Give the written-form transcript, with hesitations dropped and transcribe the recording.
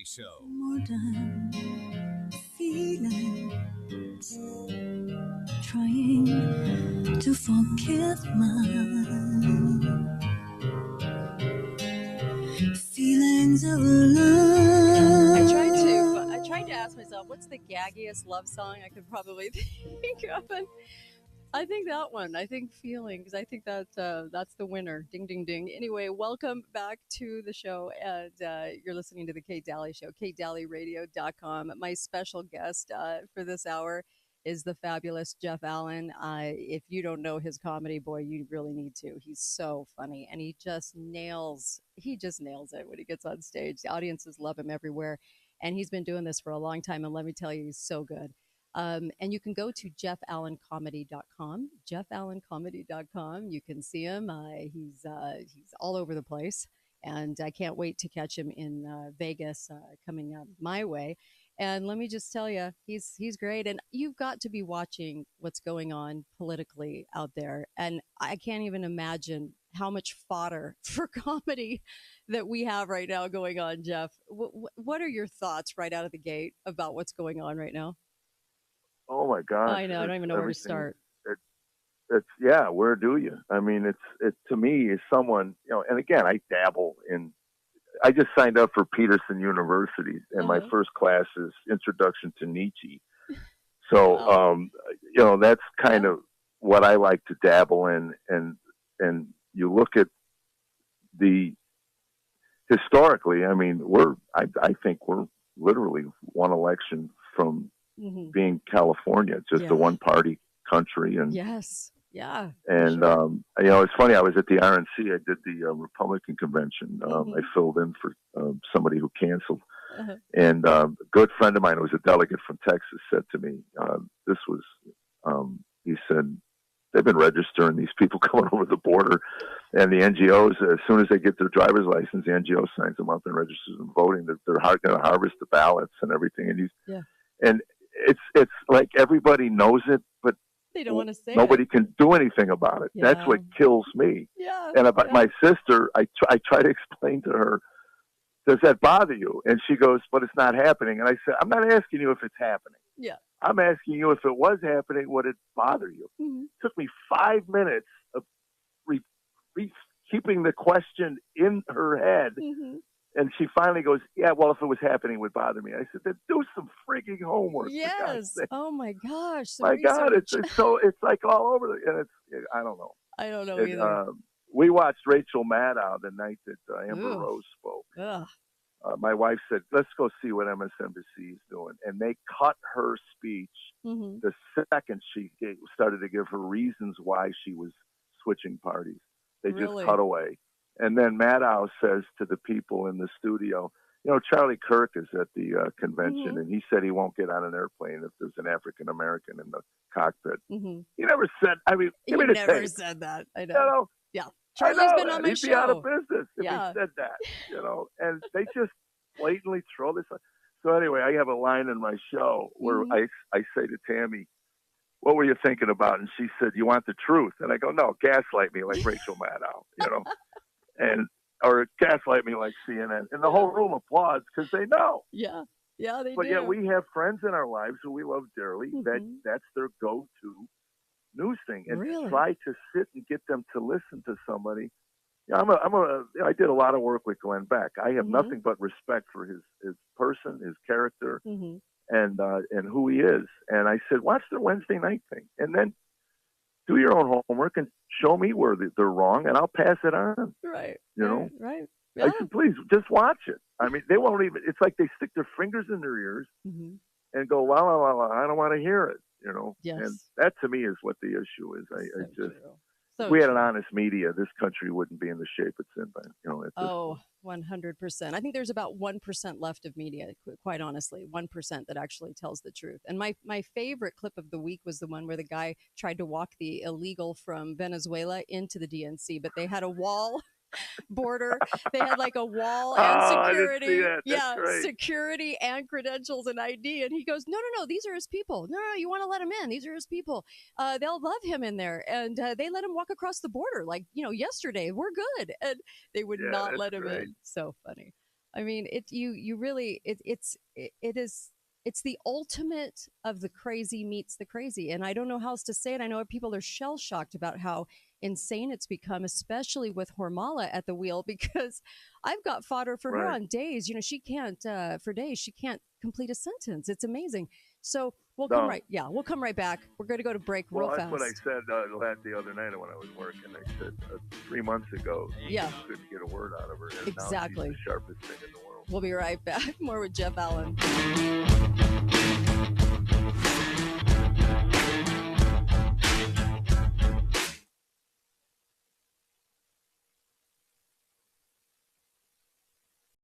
Show. Modern feelings, trying to forgive my feelings of love. I tried to ask myself, what's the gaggiest love song I could probably think of? And I think that one. I think feeling, because I think that's the winner. Ding, ding, ding. Anyway, welcome back to the show, and you're listening to the Kate Daly Show, katedalyradio.com. My special guest for this hour is the fabulous Jeff Allan. If you don't know his comedy, boy, you really need to. He's so funny, and he just nails it when he gets on stage. The audiences love him everywhere, and he's been doing this for a long time. And let me tell you, he's so good. And you can go to jeffallancomedy.com, jeffallancomedy.com. You can see him. He's all over the place. And I can't wait to catch him in Vegas coming up my way. And let me just tell you, he's great. And you've got to be watching what's going on politically out there. And I can't even imagine how much fodder for comedy that we have right now going on, Jeff. What are your thoughts right out of the gate about what's going on right now? Oh my gosh! I know. I don't even know where to start. It's yeah. Where do you? I mean, it's to me as someone, and again, I dabble in. I just signed up for Peterson University, and my first class is Introduction to Nietzsche. So, that's kind of what I like to dabble in, and you look at the historically. I mean, I think we're literally one election from being California, just a one-party country, and yes, yeah. And sure. It's funny. I was at the RNC. I did the Republican convention. I filled in for somebody who canceled, and a good friend of mine who was a delegate from Texas said to me, he said, they've been registering these people coming over the border, and the NGOs, as soon as they get their driver's license, the NGO signs them up and registers them voting. They're going to harvest the ballots and everything, and it's like everybody knows it, but they don't want to say nobody can do anything about it. Yeah. That's what kills me. Yeah. And about my sister, I try to explain to her, does that bother you? And she goes, but it's not happening. And I said, I'm not asking you if it's happening. Yeah. I'm asking you if it was happening, would it bother you? It took me 5 minutes of keeping the question in her head. And she finally goes, yeah, well, if it was happening, it would bother me. I said, then do some freaking homework. Yes. Oh my gosh. My God, it's like all over. And I don't know. I don't know either. We watched Rachel Maddow the night that Amber Rose spoke. My wife said, let's go see what MSNBC is doing. And they cut her speech the second she started to give her reasons why she was switching parties. They just cut away. And then Maddow says to the people in the studio, Charlie Kirk is at the convention, and he said he won't get on an airplane if there's an African American in the cockpit. He never said. I mean, he never said that. I know. Yeah, Charlie's been on my He'd show. be out of business if he said that. And they just blatantly throw this. So anyway, I have a line in my show where I say to Tammy, what were you thinking about? And she said, you want the truth? And I go, no, gaslight me like Rachel Maddow, or gaslight me like CNN. And the whole room applauds because they know. Yeah, they do. But yet we have friends in our lives who we love dearly. That's their go-to news thing. And try to sit and get them to listen to somebody. I did a lot of work with Glenn Beck. I have nothing but respect for his person, his character, and who he is. And I said, watch the Wednesday night thing, and then do your own homework and show me where they're wrong, and I'll pass it on. Right. Right. Yeah. I said, please, just watch it. I mean, they won't even. It's like they stick their fingers in their ears and go, la la la la. I don't want to hear it. Yes. And that to me is what the issue is. I just. So if we had an honest media, this country wouldn't be in the shape it's in. But, 100%. I think there's about 1% left of media, quite honestly, 1% that actually tells the truth. And my favorite clip of the week was the one where the guy tried to walk the illegal from Venezuela into the DNC, but they had a wall border. They had like a wall and security. I didn't see that. That's great. Security and credentials and ID. And he goes, no, these are his people. No, you want to let him in. These are his people. They'll love him in there. And they let him walk across the border like, yesterday. We're good. And they would not let him in. So funny. I mean, you really it's the ultimate of the crazy meets the crazy, and I don't know how else to say it. I know people are shell shocked about how insane it's become, especially with Hormala at the wheel, because I've got fodder for her Right. on days. You know, she can't for days she can't complete a sentence. It's amazing. So we'll No. come right. Yeah, we'll come right back. We're going to go to break real Well, fast. that's what I said the other night when I was working. I said 3 months ago, Yeah. I couldn't get a word out of her. And Exactly. Now she's the sharpest thing in the world. We'll be right back. More with Jeff Allan.